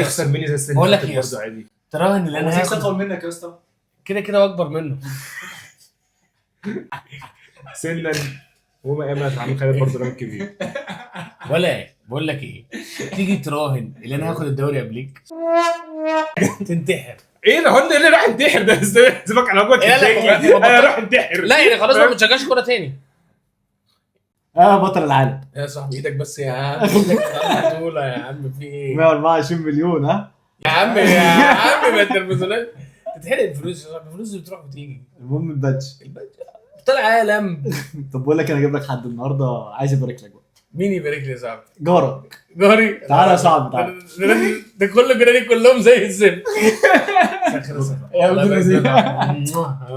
هتخسر مني زي السنه بقول لك اللي إيه فاتت برضه عادي. تراهن اللي انا هاخد اطول منك يا اسطى. كده واكبر منه سنا وما امت عم خالد برضه راجل كبير. ولا ايه؟ بقول لك ايه، تيجي تراهن اللي انا هاخد الدوري قبليك تنتحر. ايه ده؟ هو اللي راح ينتحر ده؟ سيبك على وجهك لا، لا، التاني. انا راح انتحر. لا يعني خلاص ما بتشجعش كوره تاني بطل العالم يا صاحبي. ايدك بس يا عم، ايدك بطولة يا عم، في ايه 124 مليون. يا عم ما التلفزيونات تتحرق الفلوس يا صاحبي، الفلوس اللي بتروح وتيجي. المهم البادج. ابطال عالم. طب بقول لك انا اجيب لك حد النهارده عايز يبارك لك بقى. مين يبارك لي يا صاحبي؟ جارك. جاري. تعالى يا صاحبي تعالى. ده كل جيراني كلهم زي الزفت. يا ابن الذين.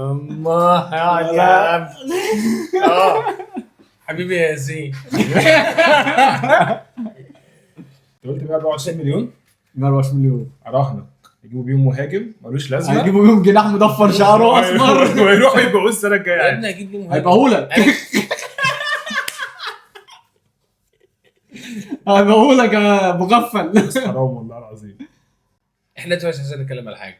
الله يا عم. حبيبي يا ياسين. انت قلت بقى 24 مليون 124 مليون اراهنك يجيبوا بيهم مهاجم ملوش لازمه. هيجيبوا يوم جناح مضفر شعره اسمر ويروحوا يبيعوه السنه الجايه يا عادي. ابني هجيب لي مهاجم. هيبيعهولك. هيبيعهولك يا مغفل. حرام والله العظيم. احنا دلوقتي عايزين نتكلم على حاجه،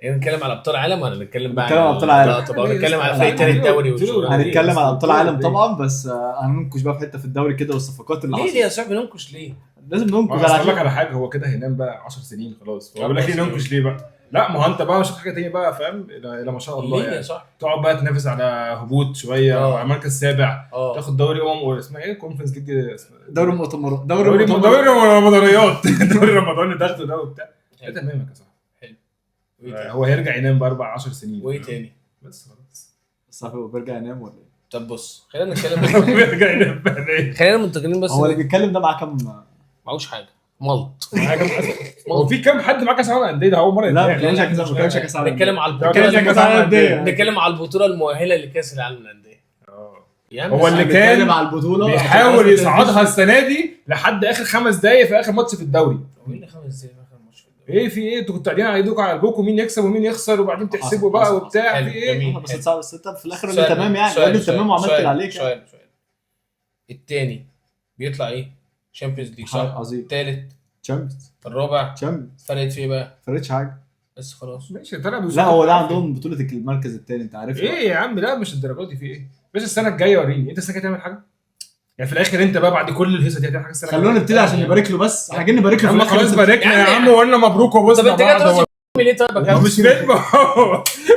نتكلم على ابطال عالم ولا نتكلم بقى نتكلم على أبطال عالم. لا طبعا نتكلم على فريق تاني الدوري والشغل. هنتكلم على ابطال العالم طبعا، بس هننكش بقى في حته في الدوري كده والصفقات اللي ليه حصلت. يا صاحبي ننكش ليه؟ لازم ننكش انا اقول لك على على حاجه، هو كده هينام بقى 10 سنين خلاص. بقول لك ايه ننكش ليه بقى؟ لا ما هو انت بقى شوف حاجه تانية بقى فاهم، الى ما شاء الله ليه يا يعني صاحبي؟ تقعد بقى تنافس على هبوط شويه او على مركز سابع، تاخد دوري اسمها ايه كونفرنس ليج، دوري المؤتمرات. دوري رمضانيات. دوري رمضان تاخده ده وبتاع. ده تمامك يا صاحبي. هو هيرجع ينام باربع 10 سنين. وايه تاني؟ بس خلاص. صاحبي هو بيرجع ينام ولا ايه؟ طب بص خلينا نتكلم. بيرجع ينام بقى. خلينا منتقلين بس. هو اللي بيتكلم ده معاه كام؟ معهوش حاجه ملط. هو في كام حد معاه كاس عالم انديه ده اول مره؟ لا ما كانش كاس عالم. نتكلم على نتكلم على البطوله المؤهله لكاس العالم للانديه. هو اللي كان على البطوله بيحاول يصعدها السنه دي لحد اخر 5 دقايق في اخر ماتش في الدوري. هو اللي 5 دقايق في اخر ماتش في الدوري؟ ايه في ايه؟ انتوا كنتوا قاعدين على قلبكم مين يكسب ومين يخسر وبعدين تحسبوا بقى وبتاع في ايه؟ بس انت في الاخر اللي تمام يعني قلت تمام وعملت اللي عليك. سؤال الثاني بيطلع ايه؟ شامبيونز ليج صح؟ عظيم. الثالث تشامبيونز. الرابع تشامبيونز. فرقت في ايه بقى؟ فرقتش حاجه بس خلاص ماشي طلع. لا هو ده عندهم بطوله المركز الثاني انت عارف ايه يا عم؟ لا مش الدرجات دي. في ايه بس السنه الجايه وريني انت السنه الجايه تعمل حاجه يعني في الاخر. انت بقى بعد كل الهيصه دي هتعمل حاجه السنه الجايه؟ خلونا نبتدي عشان نبارك له بس. احنا جايين نبارك له يا عم خلاص باركنا يا عم وقلنا مبروك طب وبوسنا انت جاي ترازي ليه طيب؟ مش فاهم.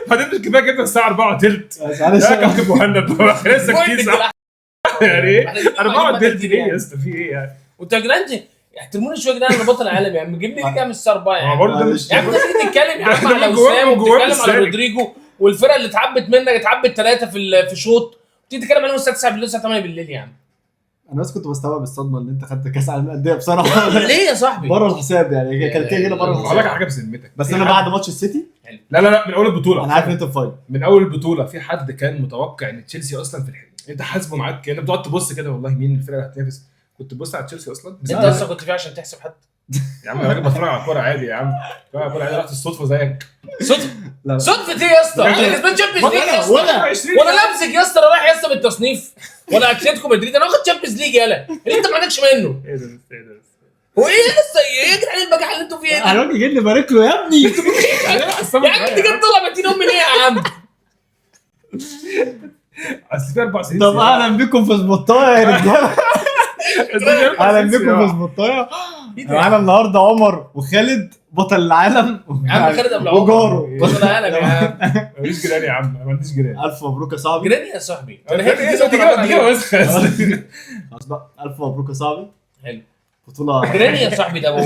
بعدين مش كفايه كده الساعه 4 وثلث. لا كابتن مهند لسه كتير صح يعني 4 وثلث ليه يا اسطى؟ في ايه يعني؟ وانتوا يا جدعان احترموني شويه يا جدعان، انا بطل العالم يا عم. جيب لي ليه كام الساعه 4 يعني؟ برضه مش يا عم تيجي تتكلم يا عم على وسام وتتكلم على رودريجو والفرقه اللي اتعبت منك اتعبت 3 في شوط، تيجي تتكلم عليهم الساعه 9 بالليل الساعه 8 بالليل يا عم. انا بس كنت بستوعب الصدمه اللي انت خدت كاس عالم الانديه بصراحه. ليه يا صاحبي؟ بره الحساب يعني كانت كده بره هقول لك الحساب. حاجه بذمتك بس انا بعد ماتش السيتي لا من اول البطوله انا عارف ان انت فايت. من اول البطوله في حد كان متوقع ان تشيلسي اصلا في الحلم؟ انت حاسبه معاك كده بتقعد تبص كده والله مين الفرقه اللي هتنافس؟ كنت تبص على تشيلسي اصلا؟ انت اصلا كنت فيه عشان تحسب حد يا عم انا راجل بتفرج على الكوره عادي يا عم. بتفرج على الكوره عادي. رحت الصدفه زيك. صدفه ايه يا اسطى؟ انا كسبان تشامبيونز ليج يا اسطى وانا لابسك يا اسطى رايح يا اسطى بالتصنيف ولا اتلتيكو مدريد. انا واخد تشامبيونز ليج يالا اللي انت ما عندكش منه. ايه ده هو ايه لسه ايه يا جدعان البجاحه اللي انتوا فيها دي؟ انا راجل جاي نبارك له يا ابني. يا عم انت جاي تطلع متين ام ليه يا عم؟ اصل في 4 سنين. طب اهلا بكم في سبوتايه يا رجاله. اهلا بكم في سبوتايه. معانا النهارده عمر وخالد بطل العالم يا عم خالد ابو وجاره بطل العالم يا عم. ماليش جيران يا عم. ما عنديش جيران. الف مبروك يا صاحبي. جيراني يا صاحبي. انا دي كده وسخه. خلاص بقى الف مبروك يا صاحبي. حلو. بطوله جيراني يا صاحبي ده ابو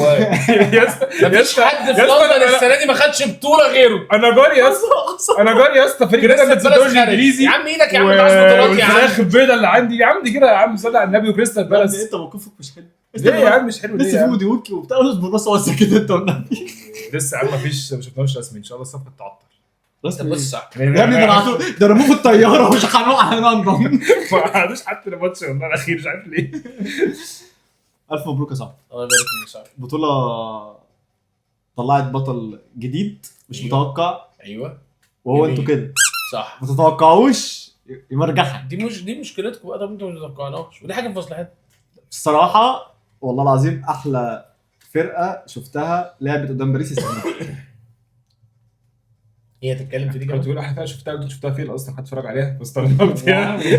يا اسطى مفيش حد في لندن السنه دي ما خدش بطوله غيره. انا جاري يا اسطى. انا جاري يا اسطى فريق كده من الدوري الانجليزي يا عم ايدك يا عم بتاع بطولات يا عم. والفراخ البيضاء اللي عندي يا عم دي كده يا عم صلي على النبي وكريستال بالاس. انت موقفك مش حلو. ليه يا عم مش حلو ليه؟ لسه في موديوكي وبتاع اصبر بس واسع كده انت والنبي. لسه يا عم مفيش ما شفناش رسمي. ان شاء الله الصفقه تتعطل. بس بص صح يا ابني ده رموه في الطياره ومش هنروح على لندن. ما قعدوش حتى الماتش والله الاخير مش عارف ليه. الف مبروك يا صاحبي. الله يبارك فيك يا صاحبي. بطوله طلعت بطل جديد مش متوقع. ايوه وهو انتوا كده صح ما تتوقعوش يمرجحها. دي مشكلتكم بقى. طب انتوا ما تتوقعناش ودي حاجه في مصلحتنا الصراحه والله العظيم احلى فرقه شفتها لعبت قدام باريس السنه هي تتكلم في دي كنت كمان. بتقول احلى حاجه شفتها ودي شفتها فين اصلا حد اتفرج عليها بس طلعت يعني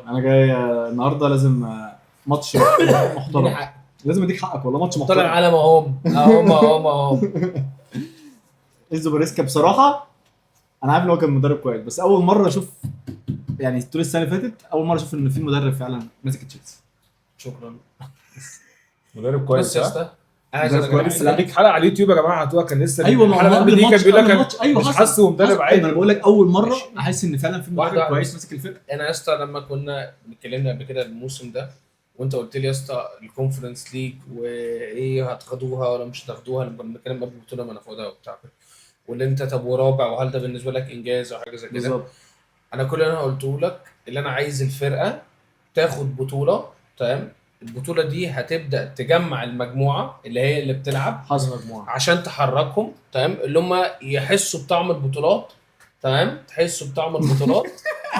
انا جاي النهارده لازم ماتش محترم. لازم اديك حقك والله، ماتش طلع محترم. العالم اهو انزو ماريسكا بصراحه انا عارف ان هو كان مدرب كويس، بس اول مره اشوف يعني طول السنه اللي فاتت اول مره اشوف ان في مدرب فعلا ماسك تشيلسي. شكرا. مدرب بص كويس يا صح؟ اسطى عايز مدرب اقول لك كويس. على حاجة. ليك حلقه على اليوتيوب يا جماعه هتوها كان لسه ايوه الحلقه قبل دي كان الماتش بيقول قبل لك الماتش ايوه مش حصل. حاسه مدرب حصل. عادي. انا بقول لك اول مره ماشي. احس ان فعلا في واحدة مدرب واحدة. كويس ماسك الفرقه. انا يا اسطى لما كنا اتكلمنا قبل كده الموسم ده وانت قلت لي يا اسطى الكونفرنس ليج وايه هتاخدوها ولا مش هتاخدوها، لما كنا بنتكلم قبل البطوله ما ناخدها وبتاع، واللي انت طب ورابع وهل ده بالنسبه لك انجاز او حاجه زي كده. بالظبط. انا كل اللي انا قلته لك اللي انا عايز الفرقه تاخد بطوله، تمام. البطوله دي هتبدا تجمع المجموعه اللي هي اللي بتلعب حصل مجموعه عشان تحركهم، تمام، اللي هم يحسوا بطعم البطولات، تمام، تحسوا بطعم البطولات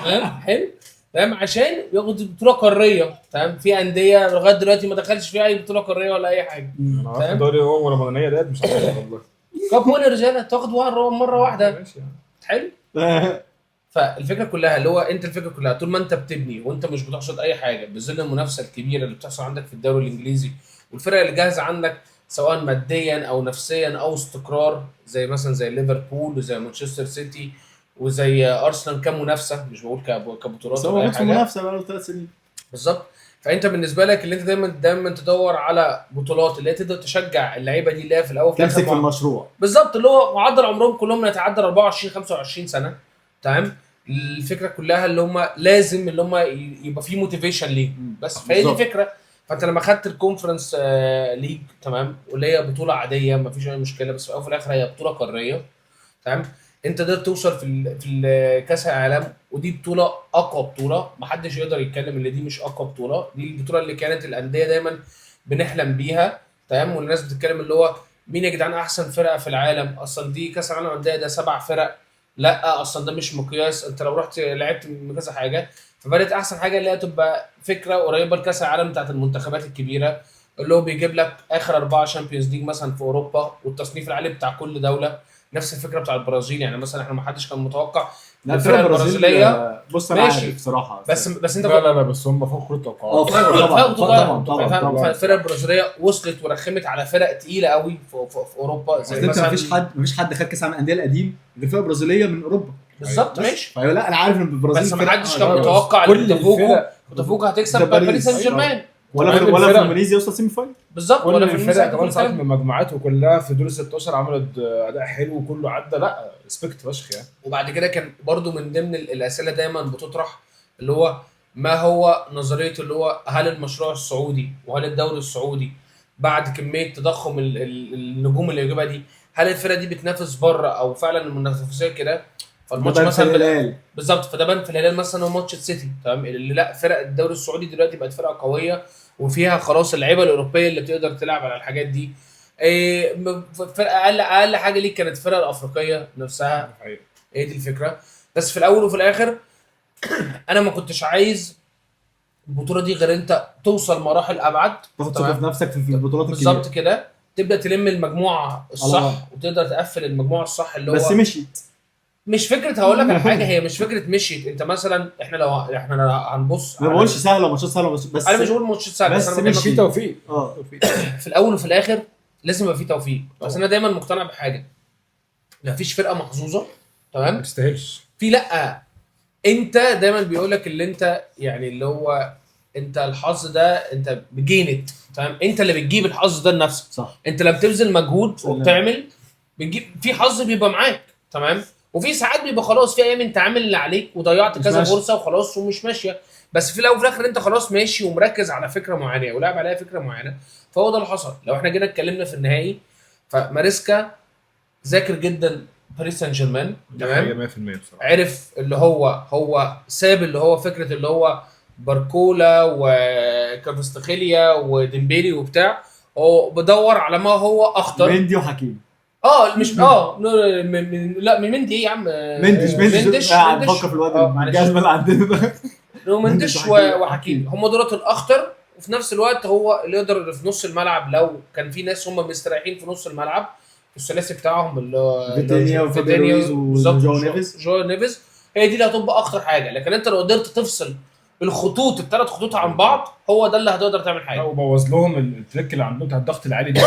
تمام حلو، تمام، عشان ياخد بطوله قاريه، تمام. في انديه لغايه دلوقتي ما دخلش فيها اي بطوله قاريه ولا اي حاجه. انا عارف فاهم؟ الدوري هو رمضانيه ديت مش عارف والله كاب وين رجاله تاخد مره واحده، ماشي يعني. حلو. فالفكره كلها اللي هو انت الفكره كلها طول ما انت بتبني وانت مش بتحصد اي حاجه بظل المنافسه الكبيره اللي بتحصل عندك في الدوري الانجليزي والفرق اللي جاهزه عندك سواء ماديا او نفسيا او استقرار، زي مثلا زي ليفربول وزي مانشستر سيتي وزي ارسنال كمنافسه، مش بقول كبطولات بس هو ولا اي ماتش حاجه. منافسه بقى له 3 سنين بالظبط. فانت بالنسبه لك اللي انت دايما تدور على بطولات اللي هي تقدر تشجع اللعيبه دي اللي هي في الاول وفي تمسك في الآخر المشروع. بالظبط، اللي هو معدل عمرهم كلهم يتعدى 24 25 سنه، تمام. الفكره كلها اللي هم لازم اللي هم يبقى في موتيفيشن ليه بس، فهي دي بالظبط. الفكره. فانت لما خدت الكونفرنس ليج، تمام، واللي هي بطوله عاديه ما فيش اي مشكله، بس في الاول وفي الاخر هي بطوله قاريه، تمام. انت قدرت توصل في كاس العالم، ودي بطوله اقوى بطوله، محدش يقدر يتكلم ان دي مش اقوى بطوله. دي البطوله اللي كانت الانديه دايما بنحلم بيها، تمام. والناس بتتكلم اللي هو مين يا جدعان احسن فرقه في العالم، اصلا دي كاس العالم انديه ده 7 فرق، لا اصلا ده مش مقياس، انت لو رحت لعبت من كذا حاجه. فبدات احسن حاجه اللي هي تبقى فكره قريبه لكاس العالم بتاعت المنتخبات الكبيره، اللي هو بيجيب لك اخر 4 شامبيونز ليج مثلا في اوروبا والتصنيف العالي بتاع كل دوله. نفس الفكره بتاع البرازيل، يعني مثلا احنا ما حدش كان متوقع الفرقه البرازيليه بص انا ماشي. عارف بصراحه بس انت لا بس هم فوق كل التوقعات. طبعا الفرق البرازيليه وصلت ورخمت على فرق تقيله قوي في اوروبا، زي مثلا مفيش حد خد كاس العالم الانديه القديم غير الفرقه البرازيليه من اوروبا. بالظبط ماشي. فايوه لا انا عارف ان البرازيل بس ما حدش كان متوقع ان بوتافوجو هتكسب باريس سان جيرمان ولا فلامينيزي يوصل سيمي فاينل. بالظبط. ولا الفرق كمان صعدت من المجموعات وكلها في دور 16 عملت اداء حلو وكله عدى، لا ريسبكت فشخ يعني. وبعد كده كان برضو من ضمن الاسئله دايما بتطرح اللي هو ما هو نظريه اللي هو هل المشروع السعودي وهل الدوري السعودي بعد كميه تضخم النجوم اللي يجيبها دي، هل الفرقه دي بتنافس بره او فعلا المنافسيه كده؟ فالماتش مثلا بالظبط، فده بان في الهلال مثلا وماتش السيتي، تمام، اللي لا فرق الدوري السعودي دلوقتي بقت فرقه قويه وفيها خلاص اللعيبه الاوروبيه اللي بتقدر تلعب على الحاجات دي. فرقه اقل حاجه ليك كانت الفرقه الافريقيه نفسها، هي دي الفكره. بس في الاول وفي الاخر انا ما كنتش عايز البطوله دي غير انت توصل مراحل ابعد، تاخد ثقه في نفسك في البطولات الكبيره بالظبط كده، تبدا تلم المجموعه الصح وتقدر تقفل المجموعه الصح اللي هو بس مشيت. مش فكره هقول لك على حاجه، هي مش فكره مشيت. انت مثلا احنا لو هنبص ما بقولش سهله ماتشات سهله بس انا مش بقول ماتشات سهله، بس انا مش في توفيق. في الاول وفي الاخر لازم يبقى في توفيق. بس انا دايما مقتنع بحاجه، مفيش فرقه محظوظه، تمام، ما تستاهلش. في لا انت دايما بيقول لك اللي انت يعني اللي هو انت الحظ ده انت بجينت، تمام، انت اللي بتجيب الحظ ده لنفسك، صح. انت لما بتبذل مجهود وبتعمل بتجيب في حظ بيبقى معاك، تمام. وفي ساعات بيبقى خلاص في ايام انت عامل اللي عليك وضيعت كذا فرصه وخلاص ومش ماشيه، بس في الاول وفي الاخر انت خلاص ماشي ومركز على فكره معينه ولاعب عليها فكره معينه، فهو ده اللي حصل. لو احنا جينا اتكلمنا في النهائي فماريسكا ذاكر جدا باريس سان جيرمان، تمام، 100% بصراحه عرف اللي هو ساب اللي هو فكره اللي هو باركولا وكافستخيليا وديمبيلي وبتاع، هو بدور على ما هو اخطر. مندي وحكيم مش لا من مندي ايه يا عم؟ مندش بفكر في الواد الجزمه اللي عندنا ده مندش وحكيم، هم دولت الاخطر وفي نفس الوقت هو اللي يقدر في نص الملعب لو كان في ناس هم مستريحين في نص الملعب في الثلاثي بتاعهم اللي هو فيتينيا وفابيان رويز وجو نيفيز. جو نيفيز هي دي اللي هتبقى اخطر حاجه. لكن انت لو قدرت تفصل الخطوط الثلاث خطوط عن بعض هو ده اللي هتقدر تعمل حاجه. وبوظ لهم التريك اللي عندهم بتاع الضغط العالي ده.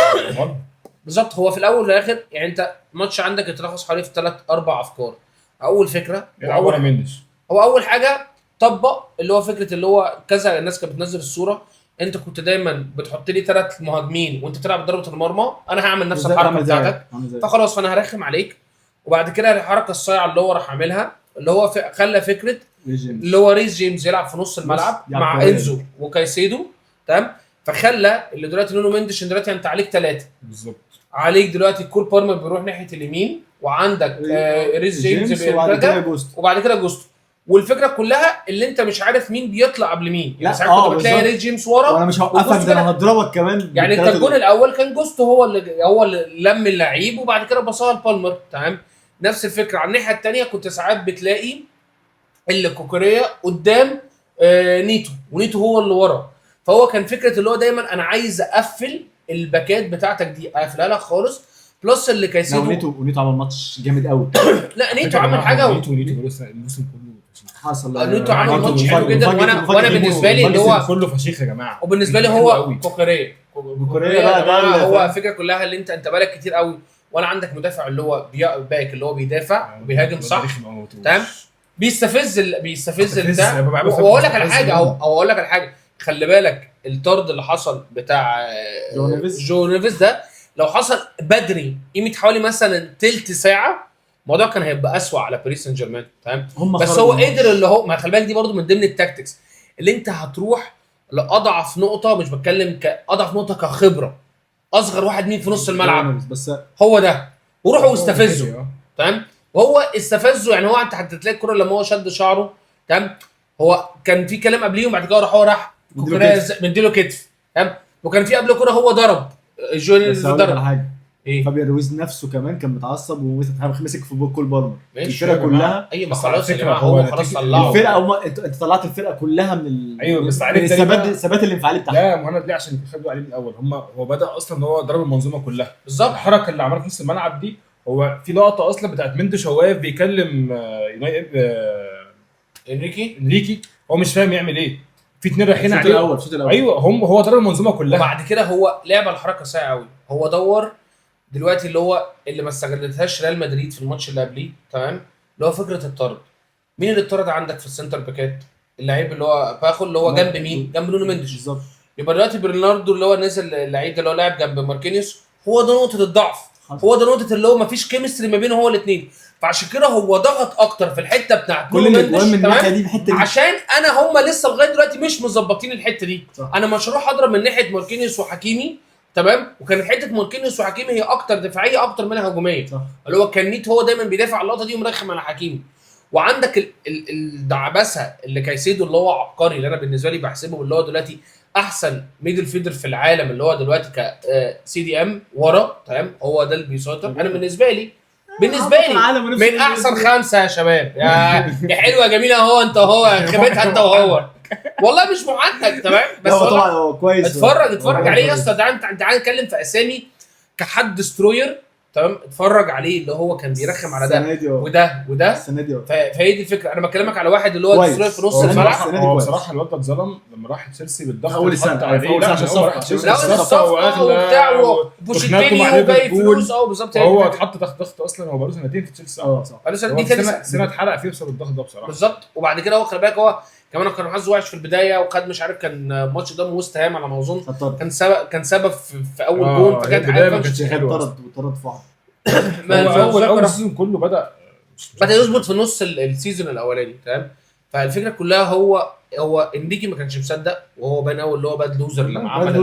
بالظبط. هو في الاول والاخر يعني انت ماتش عندك يتلخص حوالي في 3-4 افكار. اول فكره هو اول حاجه طبق اللي هو فكره اللي هو كذا الناس كانت بتنزل الصوره، انت كنت دايما بتحط لي 3 مهاجمين وانت تلعب ضربه المرمى، انا هعمل نفس الحركه بتاعتك فخلاص فانا هرخم عليك. وبعد كده الحركه الصايعه اللي هو راح عاملها اللي هو خلى فكره اللي هو ريس جيمس يلعب في نص الملعب مع انزو وكايسيدو تمام. فخلى اللي دلوقتي نونو مندش دلوقتي انت عليك 3 بالظبط، عليك دلوقتي كول بارمر بيروح ناحيه اليمين وعندك ريس جيمس وبعد كده جوستو. والفكره كلها اللي انت مش عارف مين بيطلع قبل مين، يعني ساعات كنت بتلاقي ريس جيمس ورا وانا مش هوقفك ده انا هضربك كمان. يعني انت الجون الاول كان جوستو هو اللي لم اللعيب وبعد كده بصاها لبالمر تمام. نفس الفكره على الناحيه الثانيه كنت ساعات بتلاقي اللي كوكوريا قدام نيتو ونيتو هو اللي ورا. فهو كان فكره اللي هو دايما انا عايز اقفل الباكات بتاعتك دي اقفلها لك خالص. بلس اللي كايسيدو نيتو عمل ماتش جامد قوي. لا نيتو عمل حاجه نيتو الموسم كله حصل. نيتو عمل ماتش حلو جدا. وانا بالنسبه لي اللي هو كله فشيخ يا جماعه. وبالنسبه لي هو كوكوريا بقى ده هو الفكره كلها اللي انت بالك كتير قوي ولا عندك مدافع اللي هو باك اللي هو بيدافع وبيهاجم صح تمام. بيستفز البتاع. واقول لك على حاجه او اقول لك على حاجه، خلي بالك الطرد اللي حصل بتاع جو نيفيز ده لو حصل بدري قيمه حوالي مثلا تلت ساعه الموضوع كان هيبقى اسوأ على باريس سان جيرمان تمام. بس هو قدر اللي هو ما خلي بالك دي برضو من ضمن التاكتكس اللي انت هتروح لاضعف نقطه، مش بتكلم كاضعف نقطه كخبره، اصغر واحد مين في نص الملعب بس هو ده وروحوا واستفزوا تمام. وهو استفزه يعني هو انت هتلاقي الكره لما هو شد شعره تمام. هو كان في كلام قبليه وبعد كده راح مديله كتف تمام. وكان في قبل كره هو ضرب جونيور ضرب حاجه ايه. فابيان رويز نفسه كمان كان متعصب ومسك في بوك كل بارمر. الفرقه كلها ايوه خلاص يا جماعه هو خلاص طلعه الفرقه انت طلعت الفرقه كلها من ايوه بس عارف الثبات الانفعالي بتاعها. لا مهند ليه عشان خدوا عليه من الاول هو بدا اصلا ان هو ضرب المنظومه كلها بالظبط. الحركه اللي عملها في نص الملعب دي هو في لقطه اصلا بتاعت مندش هو واقف بيكلم انريكي هو مش فاهم يعمل ايه في 2 رايحين عليه الاول ايوه هو ضرب المنظومه كلها. وبعد كده هو لعب الحركه ساعه قوي. هو دور دلوقتي اللي ما استغلتهاش ريال مدريد في الماتش اللي قبليه تمام اللي هو فكره الطرد. مين اللي اتطرد عندك في السنتر باكات؟ اللعيب اللي هو باخو اللي هو جنب مين؟ جنب نونو مندش بالظبط. يبقى دلوقتي برناردو اللي هو نزل اللعيب اللي هو لاعب جنب ماركينيوس هو ده نقطه الضعف. هو ده نقطه اللي هو ما فيش كيمستري ما بينه هو الاثنين. فعشان كده هو ضغط اكتر في الحته بتاعت كل الاجوان من الناحيه دي الحته دي عشان انا هم لسه لغايه دلوقتي مش مظبطين الحته دي صح. انا مش هروح اضرب من ناحيه ماركينيوس وحكيمي تمام. وكانت حته ماركينيوس وحكيمي هي اكتر دفاعيه اكتر منها هجوميه اللي هو كان نيت هو دايما بيدافع على اللقطه دي ومرخم على حكيمي. وعندك الدعبسه اللي كايسيدو اللي هو عبقري اللي انا بالنسبه لي بحسبه اللي هو دلوقتي احسن ميدل فيدر في العالم اللي هو دلوقتي ك سي دي ام ورا تمام. هو ده اللي بيسيطر. انا بالنسبه لي من احسن 5 يا شباب يا حلوه جميله اهو انت وهو خبيتها انت وهو والله مش محنك تمام. بس طبعا هو كويس. اتفرج عليه يا اسطى. تعال نتكلم في اسامي كحد دستروير تمام. اتفرج عليه اللي هو كان بيرخم على ده وده فهي دي الفكره. انا بكلمك على واحد اللي هو دستروير في نص الملعب. هو بصراحه الواد ده اتظلم لما راح تشيلسي بالضغط اول سنه عشان الصفقه وبتاع وبوشيتينيو وجاي فلوس بالظبط. هو اتحط تحت ضغط اصلا. هو بقاله سنتين في تشيلسي صح. دي سنه اتحرق فيه بسبب الضغط ده بصراحه بالظبط. وبعد كده هو خلي بالك هو كمان كان حظه وحش في البدايه وخد مش عارف كان ماتش قدام وست هام على ما اظن كان سبب في اول جون فكانت البدايه ما كانتش حلوه. طرد فعلا. اول السيزون كله بدا يظبط في نص السيزون الاولاني تمام. فالفكره كلها هو انريكي ما كانش مصدق وهو بان قوي اللي هو باد لوزر لما عمل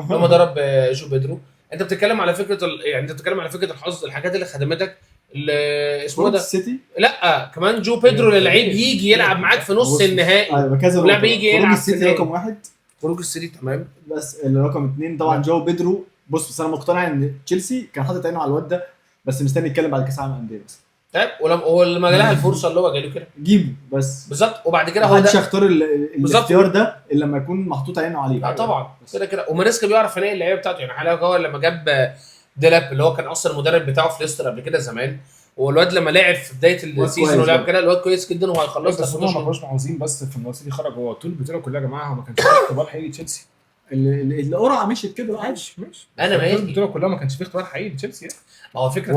لما ضرب جو بيدرو. انت بتتكلم على فكره يعني انت بتتكلم على فكره الحظ الحاجات اللي خدمتك اللي اسمه ده السيتي. لا كمان جو بيدرو للعيب يجي يلعب معاك في نص النهائي لا بيجي يلعب السيتي رقم 1 خروج السيتي تمام. بس الرقم 2 طبعا جو بيدرو. بص انا مقتنع ان تشيلسي كان حاطط عينه على الواد ده بس مستني يتكلم بعد كاس العالم للانديه بس طيب ولما جالها الفرصه اللي هو جاله كده جيبه بس بالظبط. وبعد كده هو محدش ده يختار الاختيار ده الا لما يكون محطوط عينه عليه. لا طبعا كده كده. وماريسكا بيعرف يلاقي اللعيبه بتاعته. يعني حلاوه هو لما جاب ديلاب اللي هو كان اصلا المدرب بتاعه في ليستر قبل كده زمان، والواد لما لعب في بدايه السيزون ولعب كده الواد كويس جدا وهيخلص بس هم ما كانوش محظوظين بس في النقطه دي، خرج هو طول البطوله كلها يا جماعه، هو ما كانش في اختبار حقيقي تشيلسي. القرعه مشيت كده عادي. ماشي انا ماشي. البطوله كلها ما كانش في اختبار حقيقي تشيلسي. ما هو فكره